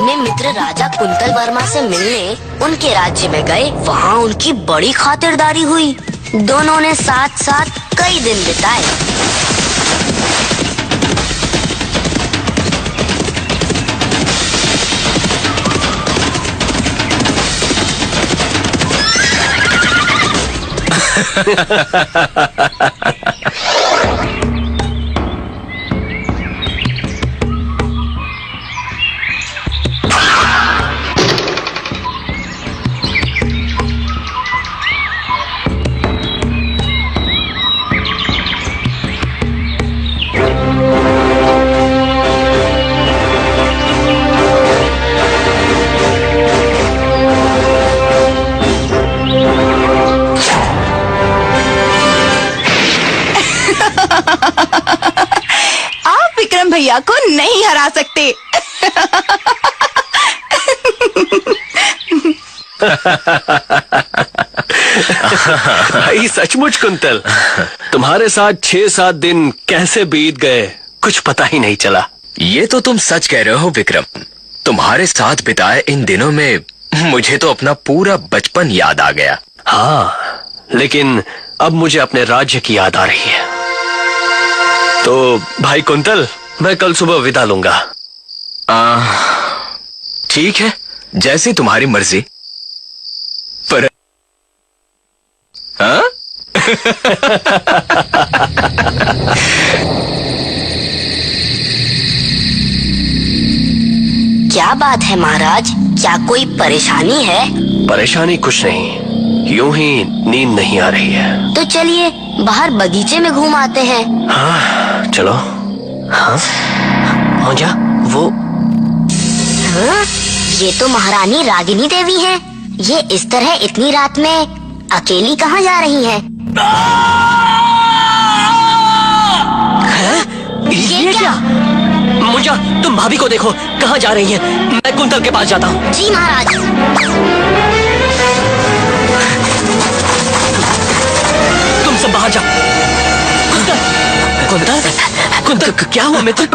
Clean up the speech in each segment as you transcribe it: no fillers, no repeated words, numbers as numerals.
अपने मित्र राजा कुंतल वर्मा से मिलने उनके राज्य में गए। वहाँ उनकी बड़ी खातिरदारी हुई। दोनों ने साथ साथ कई दिन बिताए। आप विक्रम भैया को नहीं हरा सकते। भाई सचमुच कुंतल, तुम्हारे साथ 6-7 दिन कैसे बीत गए कुछ पता ही नहीं चला। ये तो तुम सच कह रहे हो विक्रम। तुम्हारे साथ बिताए इन दिनों में मुझे तो अपना पूरा बचपन याद आ गया। हाँ, लेकिन अब मुझे अपने राज्य की याद आ रही है। तो भाई कुंतल, मैं कल सुबह विदा लूंगा। ठीक है, जैसी तुम्हारी मर्जी। पर हाँ? क्या बात है महाराज, क्या कोई परेशानी है? परेशानी कुछ नहीं, यूं ही नींद नहीं आ रही है। तो चलिए बाहर बगीचे में घूम आते हैं। हाँ चलो। हाँ मुझा वो हाँ? ये तो महारानी रागिनी देवी हैं। ये इस तरह इतनी रात में अकेली कहाँ जा रही हैं? ये क्या? मुझा, तुम भाभी को देखो, कहाँ जा रही हैं? मैं कुंतल के पास जाता हूँ। जी महाराज। तुम सब बाहर जाओ। कुंतल, कुंतल, क्या हुआ मित्र?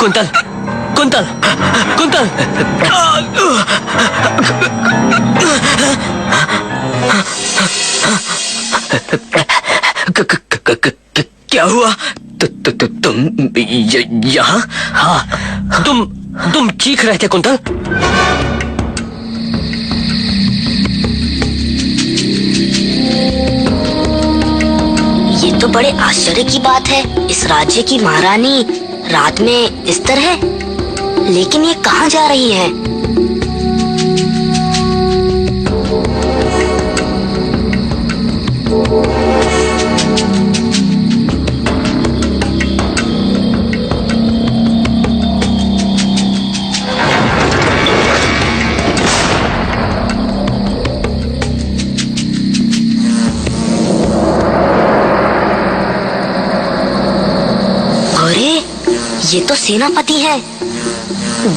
Quintal, quintal, quintal. क्या हुआ? तुम यहाँ? हाँ, तुम चीख रहे थे कुंतल। ये तो बड़े आश्चर्य की बात है। इस राज्य की महारानी रात में इस तरह, लेकिन ये कहाँ जा रही है? ये तो सेनापति है।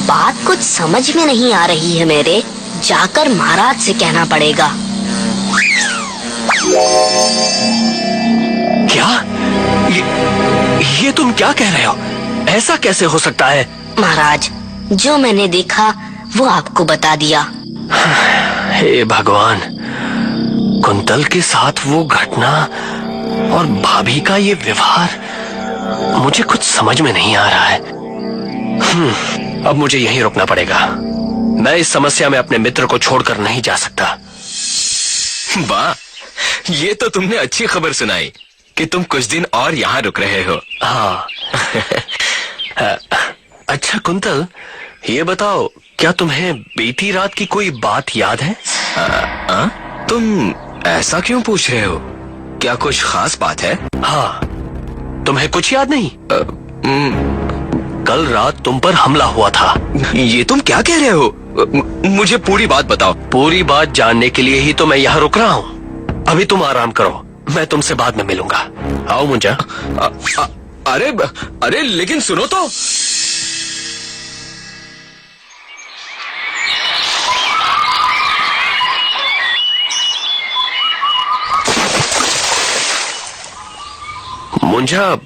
बात कुछ समझ में नहीं आ रही है मेरे। जाकर महाराज से कहना पड़ेगा। क्या? ये तुम क्या कह रहे हो? ऐसा कैसे हो सकता है? महाराज, जो मैंने देखा वो आपको बता दिया। हे भगवान, कुंतल के साथ वो घटना और भाभी का ये व्यवहार मुझे कुछ समझ में नहीं आ रहा है। अब मुझे यहीं रुकना पड़ेगा। मैं इस समस्या में अपने मित्र को छोड़कर नहीं जा सकता। वाह, ये तो तुमने अच्छी खबर सुनाई कि तुम कुछ दिन और यहाँ रुक रहे हो। हाँ। अच्छा कुंतल, ये बताओ, क्या तुम्हें बीती रात की कोई बात याद है? तुम ऐसा क्यों पूछ रहे हो? क्या कुछ खास बात है? हाँ, तुम्हें कुछ याद नहीं? कल रात तुम पर हमला हुआ था। ये तुम क्या कह रहे हो? मुझे पूरी बात बताओ। पूरी बात जानने के लिए ही तो मैं यहाँ रुक रहा हूँ। अभी तुम आराम करो, मैं तुमसे बाद में मिलूंगा। आओ मुंजा। अरे लेकिन सुनो तो। मुंजा,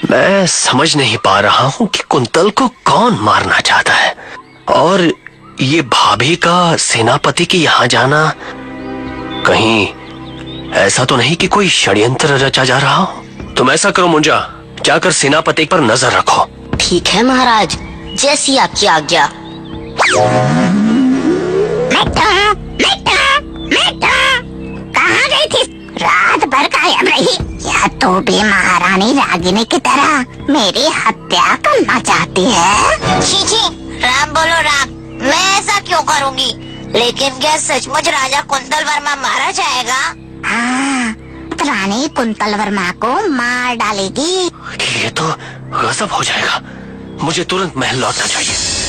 मैं समझ नहीं पा रहा हूँ कि कुंतल को कौन मारना चाहता है और ये भाभी का सेनापति के यहाँ जाना कहीं ऐसा तो नहीं कि कोई षड्यंत्र रचा जा रहा हो? तुम ऐसा करो मुंजा, जाकर सेनापति पर नजर रखो। ठीक है महाराज, जैसी आपकी आज्ञा। कहाँ गई थी? रात भर गायब रही। या तो भी महारानी रागिनी की तरह मेरी हत्या करना चाहती है। छी छी, राम बोलो राम, मैं ऐसा क्यों करूँगी? लेकिन क्या सचमुच राजा कुंतल वर्मा मारा जाएगा? हाँ, रानी कुंतल वर्मा को मार डालेगी। ये तो गजब हो जाएगा। मुझे तुरंत महल लौटना चाहिए।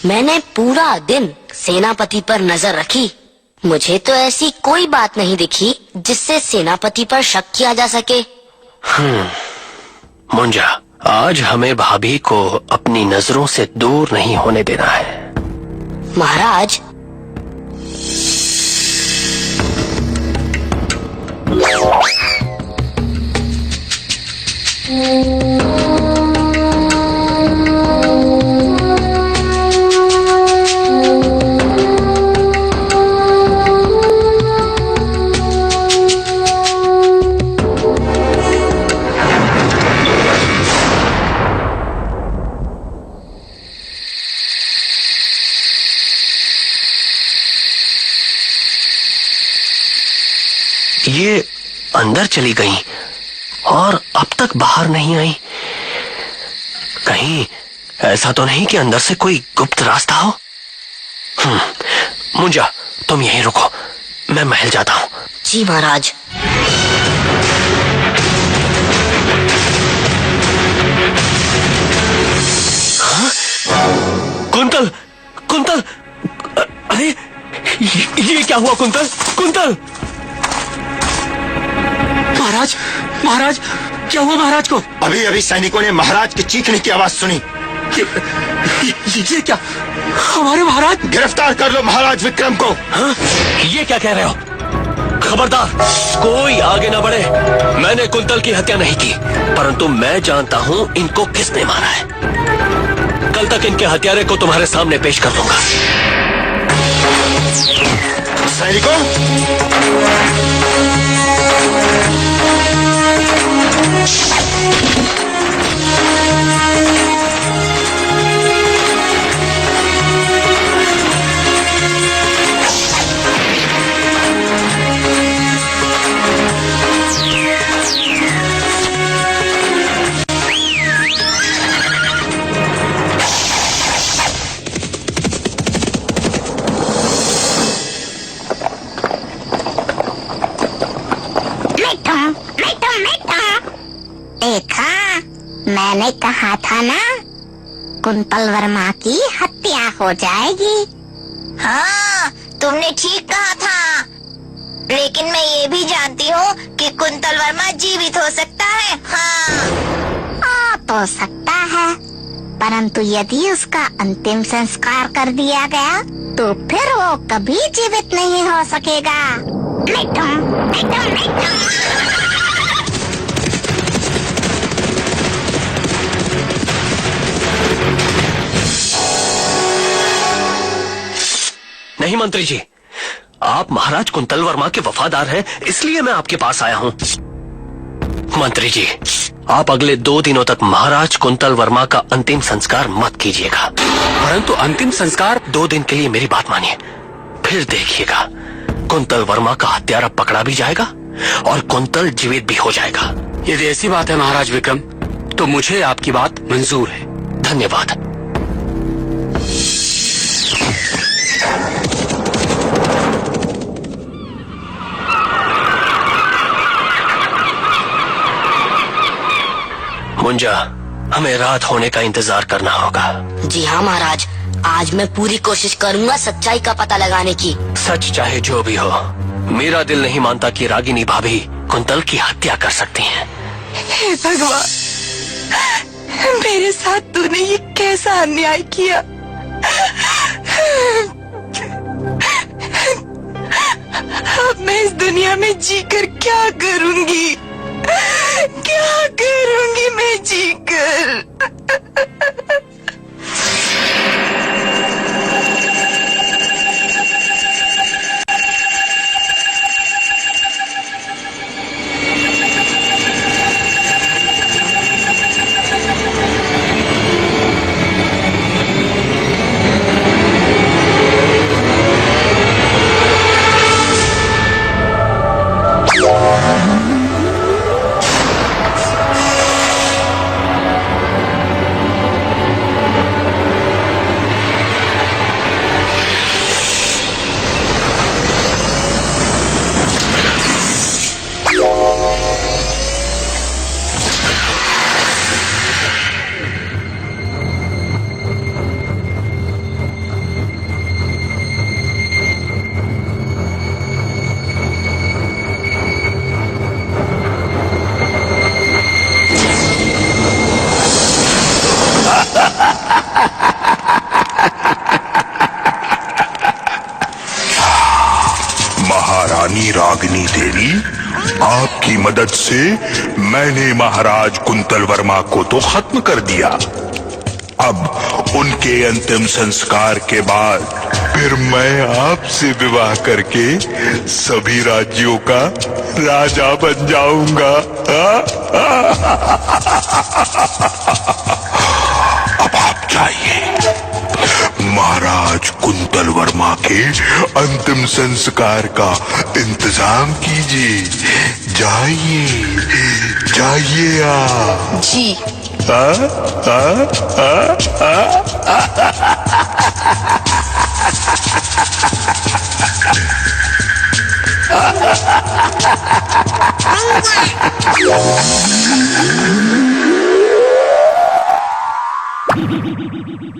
मैंने पूरा दिन सेनापति पर नजर रखी। मुझे तो ऐसी कोई बात नहीं दिखी जिससे सेनापति पर शक किया जा सके। मुंजा, आज हमें भाभी को अपनी नजरों से दूर नहीं होने देना है। महाराज, ये अंदर चली गई और अब तक बाहर नहीं आई। कहीं ऐसा तो नहीं कि अंदर से कोई गुप्त रास्ता हो? मुंजा, तुम यहीं रुको, मैं महल जाता हूँ। जी महाराज। कुंतल, कुंतल, अरे ये क्या हुआ? Quintal, quintal! महाराज, महाराज, क्या हुआ महाराज को? अभी अभी सैनिकों ने महाराज की चीखने की आवाज सुनी। ये क्या? हमारे महाराज? गिरफ्तार कर लो महाराज विक्रम को। हाँ? ये क्या कह रहे हो? खबरदार, कोई आगे ना बढ़े। मैंने कुंतल की हत्या नहीं की, परंतु मैं जानता हूँ इनको किसने मारा है। कल तक इनके हत्यारे को तुम्हारे सामने पेश कर दूंगा। सैनिकों, देखा, मैंने कहा था ना, कुंतल वर्मा की हत्या हो जाएगी। हाँ, तुमने ठीक कहा था। लेकिन मैं ये भी जानती हूँ कि कुंतल वर्मा जीवित हो सकता है। हाँ, तो सकता है, परंतु यदि उसका अंतिम संस्कार कर दिया गया तो फिर वो कभी जीवित नहीं हो सकेगा। मिठू, मिठू, मिठू। नहीं मंत्री जी, आप महाराज कुंतल वर्मा के वफादार हैं, इसलिए मैं आपके पास आया हूँ। मंत्री जी, आप अगले 2 दिनों तक महाराज कुंतल वर्मा का अंतिम संस्कार मत कीजिएगा। परंतु अंतिम संस्कार? 2 दिन के लिए मेरी बात मानिए, फिर देखिएगा कुंतल वर्मा का हत्यारा पकड़ा भी जाएगा और कुंतल जीवित भी हो जाएगा। यदि ऐसी बात है महाराज विक्रम, तो मुझे आपकी बात मंजूर है। धन्यवाद। मुंजा, हमें रात होने का इंतजार करना होगा। जी हाँ महाराज, आज मैं पूरी कोशिश करूंगा सच्चाई का पता लगाने की। सच चाहे जो भी हो, मेरा दिल नहीं मानता कि रागिनी भाभी कुंतल की हत्या कर सकती हैं। हे भगवान, मेरे साथ तूने ये कैसा अन्याय किया। अब मैं इस दुनिया में जीकर क्या करूंगी, क्या करूंगी मैं जीकर। महारानी रागिनी देवी, आपकी मदद से मैंने महाराज कुंतल वर्मा को तो खत्म कर दिया। अब उनके अंतिम संस्कार के बाद फिर मैं आपसे विवाह करके सभी राज्यों का राजा बन जाऊंगा। अब आप जाइए, महाराज कुंतल वर्मा के अंतिम संस्कार का इंतजाम कीजिए। जाइए, जाइए आप। जी।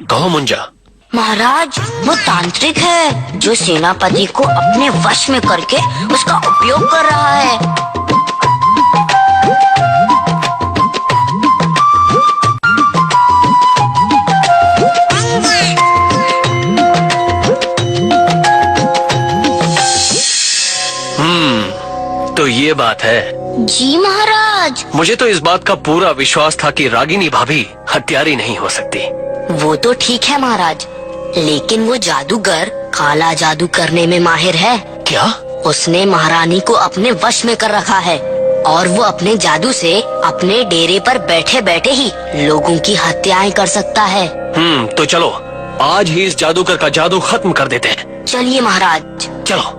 कहो मुंजा। महाराज, वो तांत्रिक है जो सेनापति को अपने वश में करके उसका उपयोग कर रहा है। तो ये बात है। जी महाराज। मुझे तो इस बात का पूरा विश्वास था कि रागिनी भाभी हत्यारी नहीं हो सकती। वो तो ठीक है महाराज, लेकिन वो जादूगर काला जादू करने में माहिर है। क्या? उसने महारानी को अपने वश में कर रखा है और वो अपने जादू से अपने डेरे पर बैठे बैठे ही लोगों की हत्याएं कर सकता है। तो चलो आज ही इस जादूगर का जादू खत्म कर देते हैं। चलिए महाराज। चलो।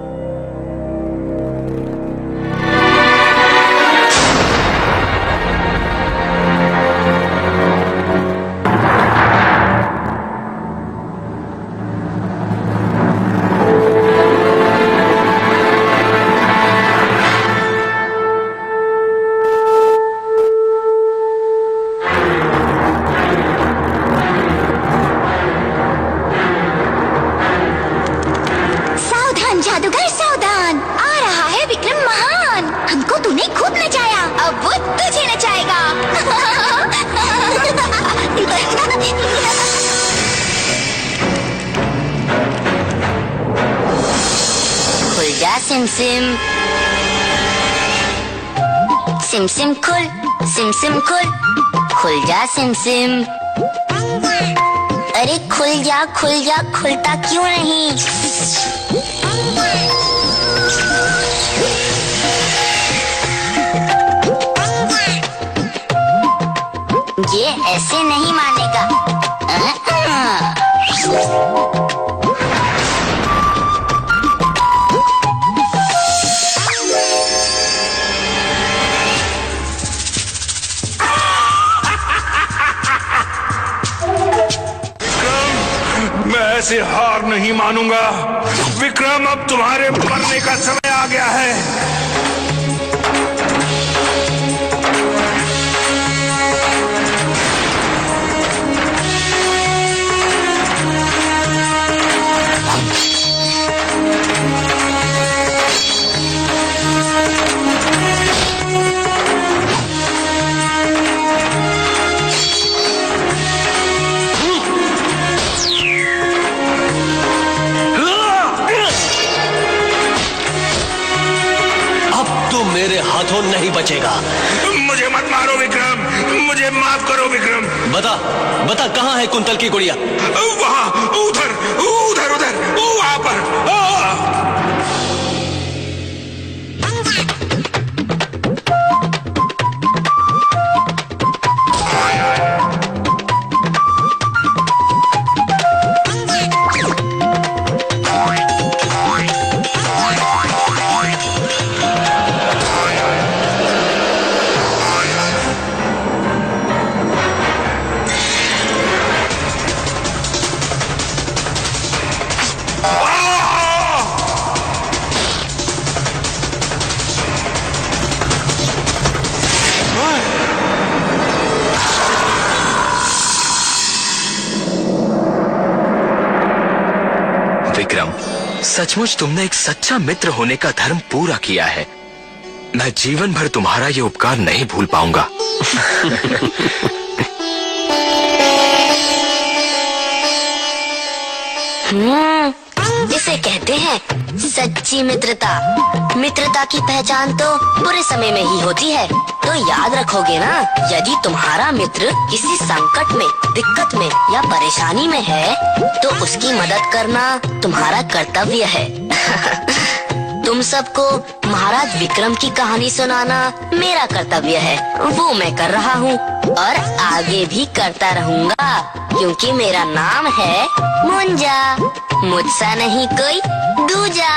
जादूगर सावधान, आ रहा है विक्रम महान। हमको तूने खूब नचाया, अब वो तुझे नचाएगा। खुल जा सिमसिम, सिमसिम खुल, सिमसिम खुल, खुल जा सिमसिम। अरे खुल जा, खुल जा, खुलता क्यों नहीं? ये ऐसे नहीं मानेगा। मैं ऐसे हार नहीं मानूंगा। विक्रम, अब तुम्हारे मरने का समय आ गया है। मेरे हाथों नहीं बचेगा। मुझे मत मारो विक्रम, मुझे माफ करो विक्रम। बता बता, कहाँ है कुंतल की गुड़िया? वहाँ, उधर उधर उधर, वहाँ पर। विक्रम, सचमुच तुमने एक सच्चा मित्र होने का धर्म पूरा किया है। मैं जीवन भर तुम्हारा ये उपकार नहीं भूल पाऊंगा। इसे कहते हैं सच्ची मित्रता। मित्रता की पहचान तो बुरे समय में ही होती है। तो याद रखोगे ना, यदि तुम्हारा मित्र किसी संकट में, दिक्कत में या परेशानी में है तो उसकी मदद करना तुम्हारा कर्तव्य है। तुम सबको महाराज विक्रम की कहानी सुनाना मेरा कर्तव्य है। वो मैं कर रहा हूँ और आगे भी करता रहूँगा, क्योंकि मेरा नाम है मुंजा। मुझसा नहीं कोई दूजा।